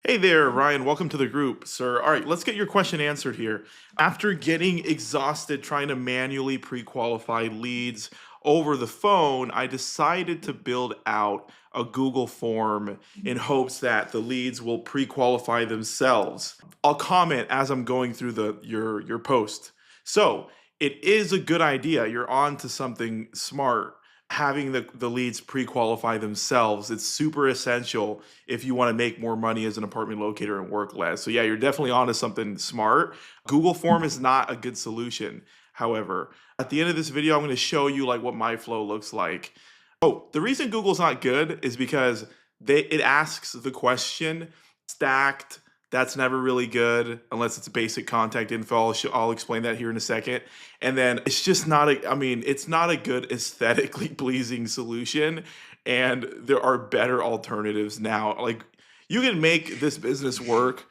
Hey there, Ryan. Welcome to the group, sir. All right, let's get your question answered here. After getting exhausted trying to manually pre qualify leads over the phone, I decided to build out a Google form in hopes that the leads will pre qualify themselves. I'll comment as I'm going through your post. So, it is a good idea. You're on to something smart. Having the leads pre-qualify themselves, it's super essential if you want to make more money as an apartment locator and work less. So yeah, you're definitely onto something smart. Google form is not a good solution. However, at the end of this video, I'm going to show you like what my flow looks like. Oh, the reason Google's not good is because it asks the question stacked. That's never really good unless it's basic contact info. I'll explain that here in a second. And then it's just not I mean, it's not a good aesthetically pleasing solution. And there are better alternatives now. Like you can make this business work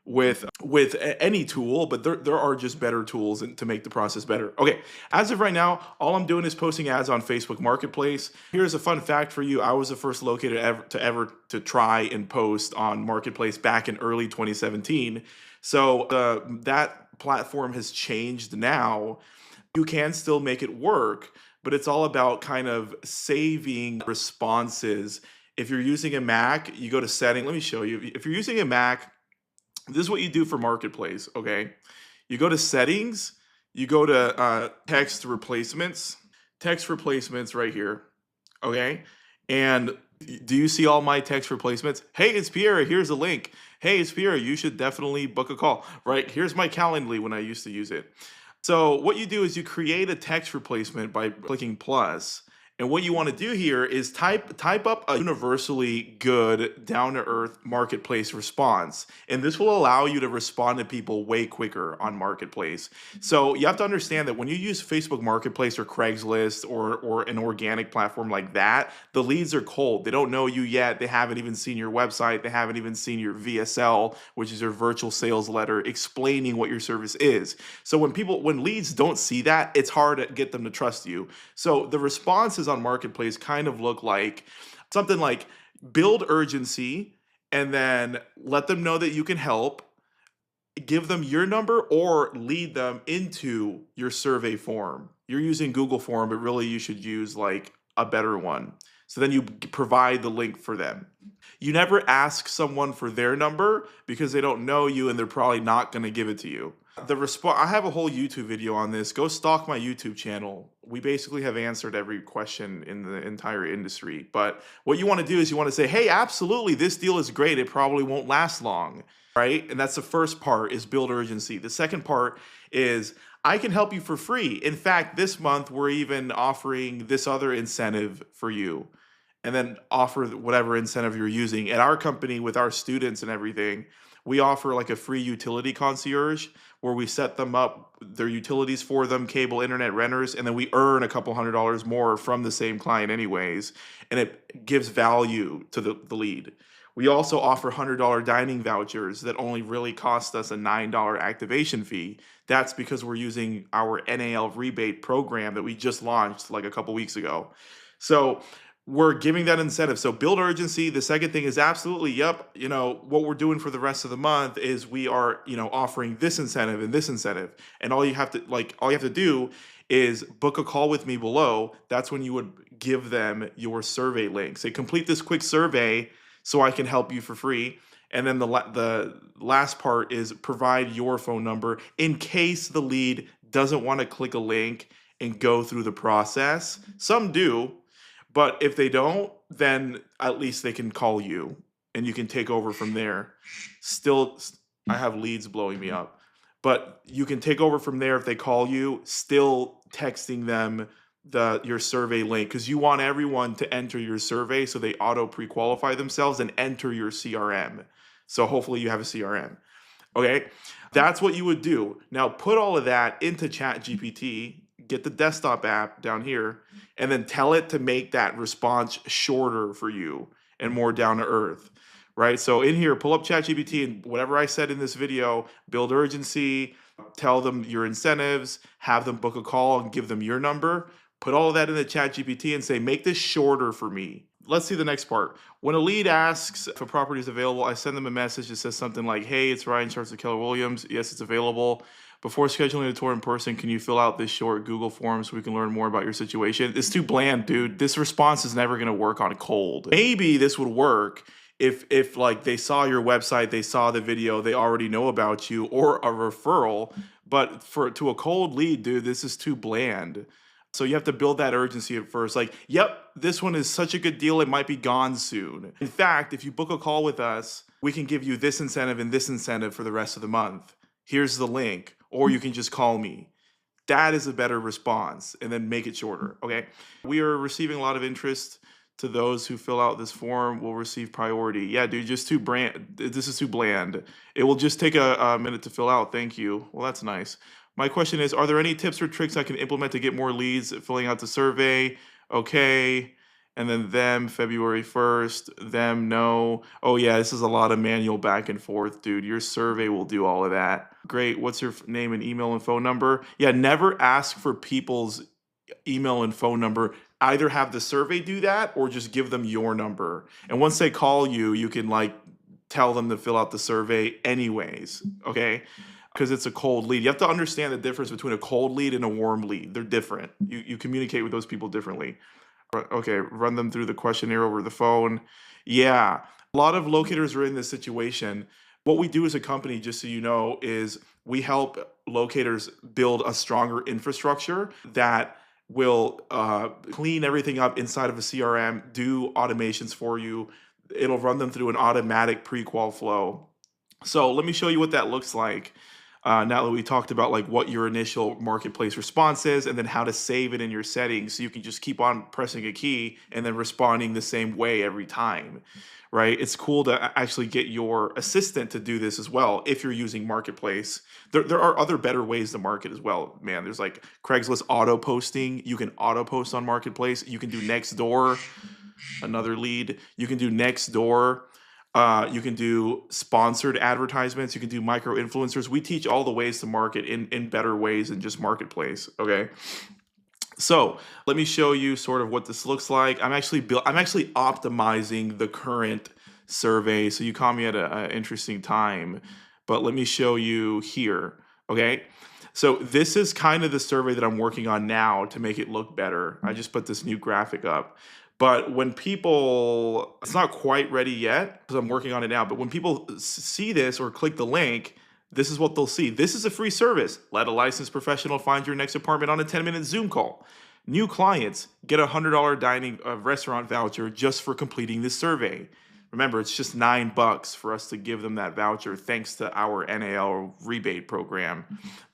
with any tool, but there are just better tools to make the process better. Okay, as of right now, all I'm doing is posting ads on Facebook Marketplace. Here's a fun fact for you. I was the first locator ever to try and post on Marketplace back in early 2017. So that platform has changed now. You can still make it work, but it's all about kind of saving responses. If you're using a Mac, you go to setting. Let me show you. If you're using a Mac, this is what you do for Marketplace, okay? You go to settings, you go to text replacements right here, okay? And do you see all my text replacements? Hey, it's Pierre, here's a link. Hey, it's Pierre, you should definitely book a call, right? Here's my Calendly when I used to use it. So what you do is you create a text replacement by clicking plus. And what you want to do here is type up a universally good, down-to-earth marketplace response. And this will allow you to respond to people way quicker on Marketplace. So you have to understand that when you use Facebook Marketplace or Craigslist or an organic platform like that, the leads are cold. They don't know you yet. They haven't even seen your website. They haven't even seen your VSL, which is your virtual sales letter, explaining what your service is. So when leads don't see that, it's hard to get them to trust you. So the responses on Marketplace kind of look like something like build urgency and then let them know that you can help, give them your number or lead them into your survey form. You're using Google form, but really you should use like a better one. So then you provide the link for them. You never ask someone for their number because they don't know you and they're probably not going to give it to you. I have a whole YouTube video on this. Go stalk my YouTube channel. We basically have answered every question in the entire industry. But what you want to do is you want to say, hey, absolutely, this deal is great. It probably won't last long, right? And that's the first part, is build urgency. The second part is I can help you for free. In fact, this month, we're even offering this other incentive for you. And then offer whatever incentive you're using. At our company, with our students and everything, we offer like a free utility concierge where we set them up their utilities for them, cable, internet, renters, and then we earn a couple $100 more from the same client anyways, and it gives value to the lead. We also offer $100 dining vouchers that only really cost us a $9 activation fee. That's because we're using our NAL rebate program that we just launched like a couple weeks ago. So we're giving that incentive. So build urgency. The second thing is absolutely, yep, what we're doing for the rest of the month is we are, offering this incentive and this incentive. And all you have to do is book a call with me below. That's when you would give them your survey link. Say, complete this quick survey so I can help you for free. And then the last part is provide your phone number in case the lead doesn't want to click a link and go through the process. Some do. But if they don't, then at least they can call you and you can take over from there. Still, I have leads blowing me up. But you can take over from there if they call you, still texting them your survey link, because you want everyone to enter your survey so they auto pre-qualify themselves and enter your CRM. So hopefully you have a CRM. Okay, that's what you would do. Now put all of that into ChatGPT. Get the desktop app down here, and then tell it to make that response shorter for you and more down to earth, right? So in here, pull up ChatGPT and whatever I said in this video, build urgency, tell them your incentives, have them book a call and give them your number. Put all of that in the ChatGPT and say, make this shorter for me. let's see the next part. When a lead asks if a property is available, I send them a message that says something like, hey, it's Ryan Charles of Keller Williams. Yes, it's available. Before scheduling a tour in person, can you fill out this short Google form so we can learn more about your situation? It's too bland, dude. This response is never going to work on cold. Maybe this would work if like they saw your website, they saw the video, they already know about you, or a referral. But to a cold lead, dude, this is too bland. So you have to build that urgency at first. Like, yep, this one is such a good deal, it might be gone soon. In fact, if you book a call with us, we can give you this incentive and this incentive for the rest of the month. Here's the link, or you can just call me. That is a better response, and then make it shorter, okay? We are receiving a lot of interest. To those who fill out this form will receive priority. Yeah, dude, just too bland. This is too bland. It will just take a minute to fill out. Thank you. Well, that's nice. My question is, are there any tips or tricks I can implement to get more leads filling out the survey? Okay. And then them, February 1st, them, no. Oh yeah, this is a lot of manual back and forth, dude. Your survey will do all of that. Great, what's your name and email and phone number? Yeah, never ask for people's email and phone number. Either have the survey do that or just give them your number. And once they call you, you can like tell them to fill out the survey anyways, okay? Because it's a cold lead. You have to understand the difference between a cold lead and a warm lead. They're different. You communicate with those people differently. Okay, run them through the questionnaire over the phone. Yeah, a lot of locators are in this situation. What we do as a company, just so you know, is we help locators build a stronger infrastructure that will clean everything up inside of a CRM, do automations for you. It'll run them through an automatic pre-qual flow. So let me show you what that looks like. Now that we talked about like what your initial marketplace response is and then how to save it in your settings so you can just keep on pressing a key and then responding the same way every time, right? It's cool to actually get your assistant to do this as well if you're using marketplace. There are other better ways to market as well, man. There's like Craigslist auto posting. You can auto post on marketplace. You can do next door, another lead. You can do next door. You can do sponsored advertisements. You can do micro influencers. We teach all the ways to market in better ways than just marketplace. Okay. So let me show you sort of what this looks like. I'm actually optimizing the current survey. So you caught me at an interesting time, but let me show you here. Okay. So this is kind of the survey that I'm working on now to make it look better. I just put this new graphic up. But when people, it's not quite ready yet because I'm working on it now, but when people see this or click the link, this is what they'll see. This is a free service. Let a licensed professional find your next apartment on a 10-minute Zoom call. New clients get a $100 dining restaurant voucher just for completing this survey. Remember, it's just $9 for us to give them that voucher thanks to our NAL rebate program.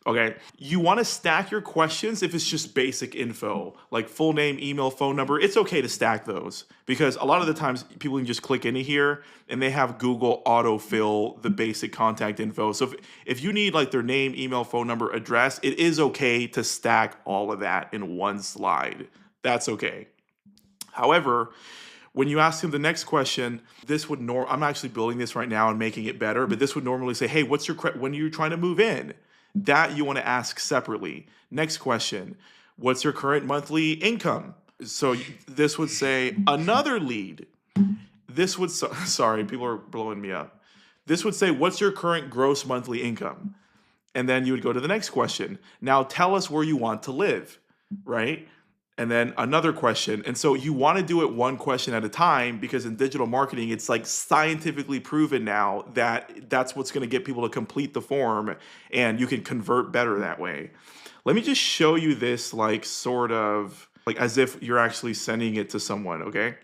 Okay, you want to stack your questions if it's just basic info, like full name, email, phone number. It's okay to stack those because a lot of the times people can just click into here and they have Google autofill the basic contact info. So if you need like their name, email, phone number, address, it is okay to stack all of that in one slide. That's okay. However, when you ask him the next question, this would I'm actually building this right now and making it better, but this would normally say, hey, what's your when are you trying to move in? That you want to ask separately. Next question, what's your current monthly income? So this would say another lead. This would, sorry, people are blowing me up. This would say, what's your current gross monthly income? And then you would go to the next question. Now tell us where you want to live, right? And then another question. And so you want to do it one question at a time because in digital marketing, it's like scientifically proven now that that's what's going to get people to complete the form and you can convert better that way. Let me just show you this like sort of like as if you're actually sending it to someone, okay?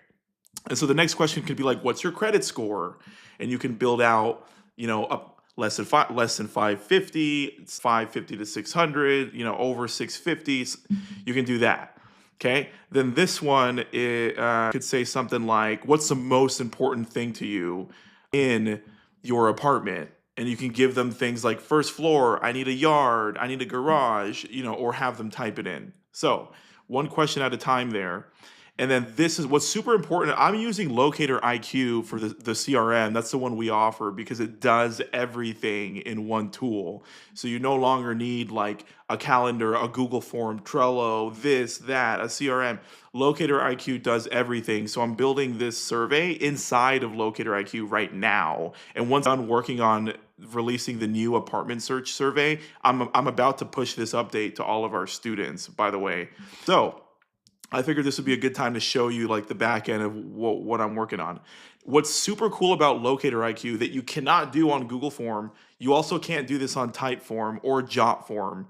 And so the next question could be like, what's your credit score? And you can build out, you know, up less than 550, it's 550 to 600, you know, over 650. You can do that. Okay, then this one could say something like, what's the most important thing to you in your apartment? And you can give them things like first floor, I need a yard, I need a garage, you know, or have them type it in. So one question at a time there. And then this is what's super important. I'm using Locator IQ for the CRM. That's the one we offer because it does everything in one tool. So you no longer need like a calendar, a Google form, Trello, this, that, a CRM. Locator IQ does everything. So I'm building this survey inside of Locator IQ right now. And once I'm working on releasing the new apartment search survey, I'm about to push this update to all of our students, by the way. So I figured this would be a good time to show you like the back end of what I'm working on. What's super cool about Locator IQ that you cannot do on Google Form, you also can't do this on Typeform or Jotform.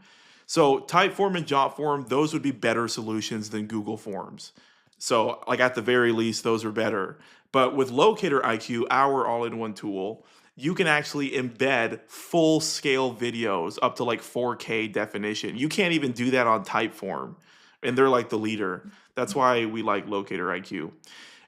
So Typeform and Jotform, those would be better solutions than Google Forms. So like at the very least, those are better. But with Locator IQ, our all-in-one tool, you can actually embed full scale videos up to like 4K definition. You can't even do that on Typeform. And they're like the leader. That's why we like Locator IQ.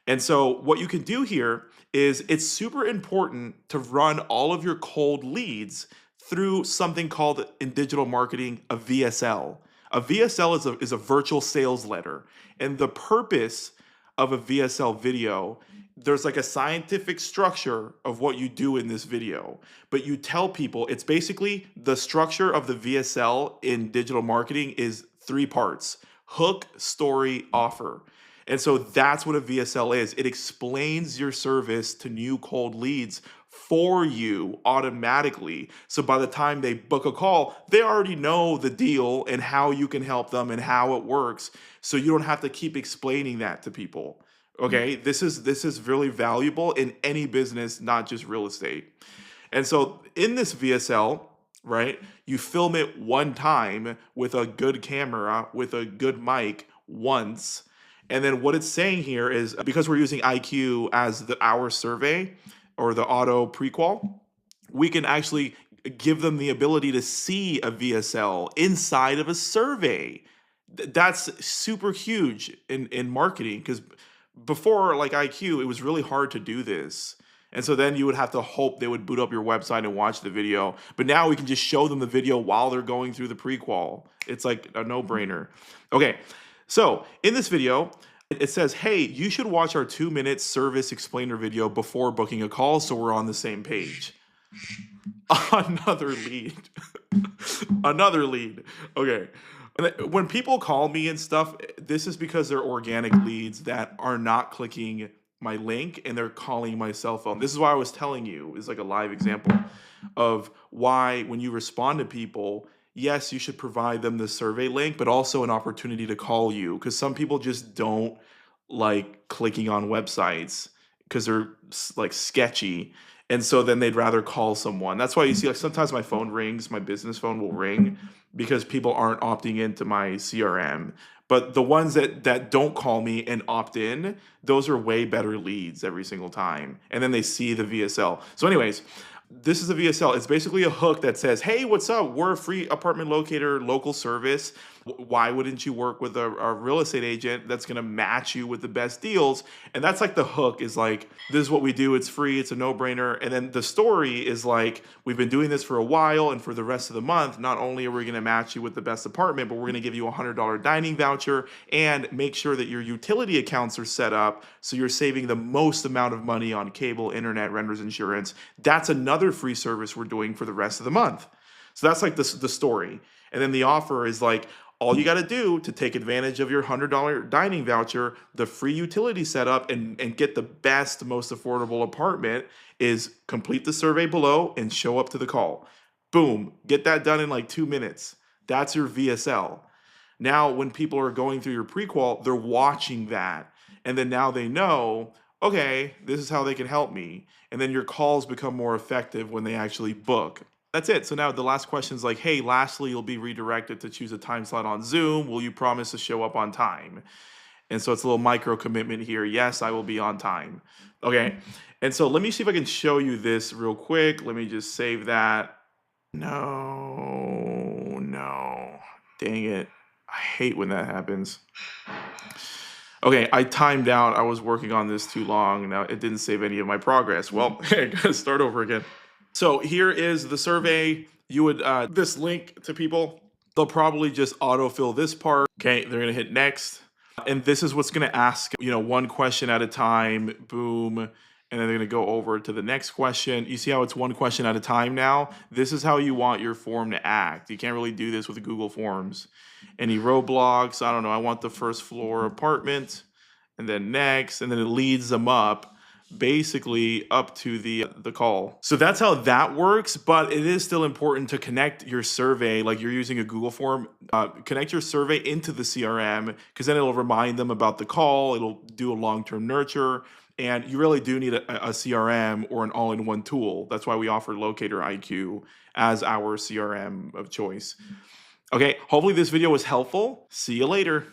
And so what you can do here is it's super important to run all of your cold leads through something called in digital marketing a VSL. A VSL is a virtual sales letter. And the purpose of a VSL video, there's like a scientific structure of what you do in this video, but you tell people it's basically the structure of the VSL in digital marketing is 3 parts: hook, story, offer. And so that's what a VSL is. It explains your service to new cold leads for you automatically. So by the time they book a call, they already know the deal and how you can help them and how it works. So you don't have to keep explaining that to people. Okay, this is really valuable in any business, not just real estate. And so in this VSL, right, you film it one time with a good camera, with a good mic once. And then what it's saying here is because we're using IQ as our survey or the auto prequal, we can actually give them the ability to see a VSL inside of a survey. That's super huge in marketing because before like IQ, it was really hard to do this. And so then you would have to hope they would boot up your website and watch the video. But now we can just show them the video while they're going through the prequal. It's like a no-brainer. Okay, so in this video, it says, hey, you should watch our 2-minute service explainer video before booking a call so we're on the same page. Another lead. Another lead. Okay. When people call me and stuff, this is because they're organic leads that are not clicking my link and they're calling my cell phone. This is why I was telling you, is like a live example of why when you respond to people, yes, you should provide them the survey link, but also an opportunity to call you because some people just don't like clicking on websites because they're like sketchy. And so then they'd rather call someone. That's why you see like sometimes my phone rings, my business phone will ring because people aren't opting into my CRM. But the ones that don't call me and opt in, those are way better leads every single time. And then they see the VSL. So anyways, this is a VSL. It's basically a hook that says, hey, what's up? We're a free apartment locator local service. Why wouldn't you work with a real estate agent that's going to match you with the best deals? And that's like the hook is like, this is what we do. It's free. It's a no-brainer. And then the story is like, we've been doing this for a while. And for the rest of the month, not only are we going to match you with the best apartment, but we're going to give you a $100 dining voucher and make sure that your utility accounts are set up so you're saving the most amount of money on cable, internet, renters insurance. That's another free service we're doing for the rest of the month. So that's like the story. And then the offer is like, all you got to do to take advantage of your $100 dining voucher, the free utility setup, and get the best, most affordable apartment is complete the survey below and show up to the call. Boom, get that done in like 2 minutes. That's your VSL. Now, when people are going through your prequal, they're watching that. And then now they know, okay, this is how they can help me. And then your calls become more effective when they actually book. That's it. So now the last question is like, hey, lastly, you'll be redirected to choose a time slot on Zoom. Will you promise to show up on time? And so it's a little micro commitment here. Yes, I will be on time. Okay. And so let me see if I can show you this real quick. Let me just save that. No. Dang it. I hate when that happens. Okay, I timed out. I was working on this too long. Now it didn't save any of my progress. Well, I gotta start over again. So here is the survey. You would this link to people. They'll probably just autofill this part. Okay, they're gonna hit next. And this is what's going to ask, one question at a time, boom. And then they're going to go over to the next question. You see how it's one question at a time now? This is how you want your form to act. You can't really do this with Google Forms. Any roadblocks? I don't know. I want the first floor apartment, and then next, and then it leads them up basically up to the call. So that's how that works, but it is still important to connect your survey, like you're using a Google form, connect your survey into the CRM, because then it'll remind them about the call, it'll do a long-term nurture, and you really do need a CRM or an all-in-one tool. That's why we offer Locator IQ as our CRM of choice. Okay, hopefully this video was helpful. See you later.